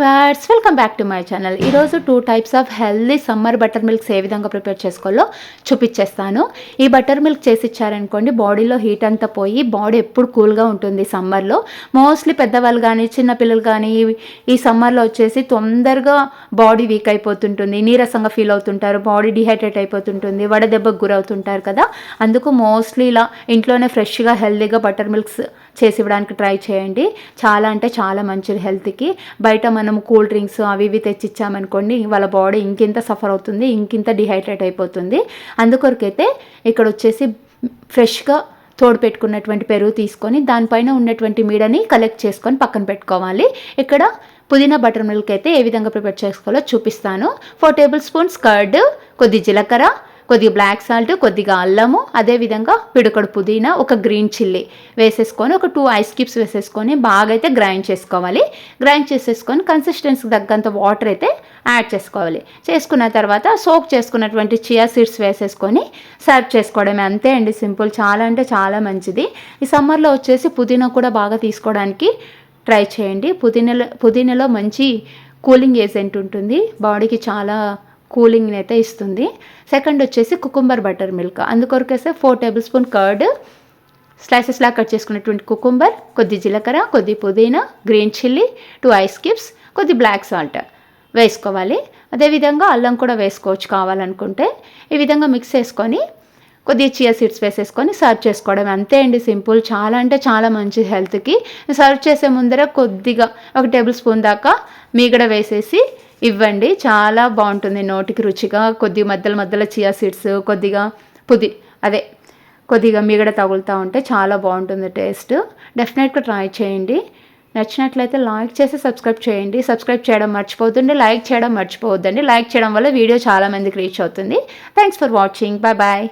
Viewers, welcome back to my channel. ఈరోజు 2 types of healthy summer buttermilks ఏ విధంగా prepare చేసుకోవాలో చూపించేస్తాను. ఈ బటర్ మిల్క్ చేసి ఇచ్చారనుకోండి, బాడీలో హీట్ అంతా పోయి బాడీ ఎప్పుడు కూల్గా ఉంటుంది సమ్మర్లో. మోస్ట్లీ పెద్దవాళ్ళు కానీ చిన్నపిల్లలు కానీ ఈ సమ్మర్లో వచ్చేసి తొందరగా బాడీ వీక్ అయిపోతుంటుంది, నీరసంగా ఫీల్ అవుతుంటారు, బాడీ డిహైడ్రేట్ అయిపోతుంటుంది, వడదెబ్బకు గురవుతుంటారు కదా. అందుకు మోస్ట్లీ ఇలా ఇంట్లోనే ఫ్రెష్గా హెల్దీగా బటర్ మిల్క్స్ చేసి ఇవ్వడానికి ట్రై చేయండి. చాలా అంటే చాలా మంచిది హెల్త్కి. బయట మనం కూల్ డ్రింక్స్ అవి ఇవి తెచ్చిచ్చామనుకోండి, వాళ్ళ బాడీ ఇంకింత సఫర్ అవుతుంది, ఇంకింత డిహైడ్రేట్ అయిపోతుంది. అందుకొరకైతే ఇక్కడ వచ్చేసి ఫ్రెష్గా తోడు పెట్టుకున్నటువంటి పెరుగు తీసుకొని దానిపైన ఉన్నటువంటి మీడని కలెక్ట్ చేసుకొని పక్కన పెట్టుకోవాలి. ఇక్కడ పుదీనా బటర్ మిల్క్ అయితే ఏ విధంగా ప్రిపేర్ చేసుకోవాలో చూపిస్తాను. 4 టేబుల్ స్పూన్స్ కర్డ్, కొద్ది జీలకర్ర, కొద్దిగా బ్లాక్ సాల్ట్, కొద్దిగా అల్లము, అదేవిధంగా పిడుకడు పుదీనా, ఒక గ్రీన్ చిల్లీ వేసేసుకొని ఒక 2 ఐస్ క్యూబ్స్ వేసేసుకొని బాగా అయితే గ్రైండ్ చేసుకోవాలి. గ్రైండ్ చేసేసుకొని కన్సిస్టెన్సీకి తగ్గంత వాటర్ అయితే యాడ్ చేసుకోవాలి. చేసుకున్న తర్వాత సోక్ చేసుకున్నటువంటి చియా సీడ్స్ వేసేసుకొని సర్వ్ చేసుకోవడమే. అంతే అండి, సింపుల్. చాలా అంటే చాలా మంచిది. ఈ సమ్మర్లో వచ్చేసి పుదీనా కూడా బాగా తీసుకోవడానికి ట్రై చేయండి. పుదీనాలో మంచి కూలింగ్ ఏజెంట్ ఉంటుంది, బాడీకి చాలా కూలింగ్ని అయితే ఇస్తుంది. సెకండ్ వచ్చేసి కుకుంబర్ బటర్ మిల్క్. అందుకొరకేస్తే 4 టేబుల్ స్పూన్ కర్డ్, స్లైసెస్లా కట్ చేసుకున్నటువంటి కుకుంబర్, కొద్ది జీలకర్ర, కొద్ది పుదీనా, గ్రీన్ చిల్లీ, 2 ఐస్ క్యూబ్స్, కొద్ది బ్లాక్ సాల్ట్ వేసుకోవాలి. అదేవిధంగా అల్లం కూడా వేసుకోవచ్చు కావాలనుకుంటే. ఈ విధంగా మిక్స్ చేసుకొని కొద్దిగా చియా సీడ్స్ వేసేసుకొని సర్వ్ చేసుకోవడం. అంతే అండి, సింపుల్. చాలా అంటే చాలా మంచిది హెల్త్కి. సర్వ్ చేసే ముందర కొద్దిగా 1 టేబుల్ స్పూన్ దాకా మీగడ వేసేసి ఇవ్వండి. చాలా బాగుంటుంది, నోటికి రుచిగా. కొద్దిగా మధ్యలో చియా సీడ్స్, కొద్దిగా కొద్దిగా మీగడ తగులుతూ ఉంటే చాలా బాగుంటుంది టేస్ట్. డెఫినెట్గా ట్రై చేయండి. నచ్చినట్లయితే లైక్ చేసి సబ్స్క్రైబ్ చేయండి. సబ్స్క్రైబ్ చేయడం మర్చిపోతుండే, లైక్ చేయడం మర్చిపోవద్దండి. లైక్ చేయడం వల్ల వీడియో చాలా మందికి రీచ్ అవుతుంది. Thanks for watching. Bye bye.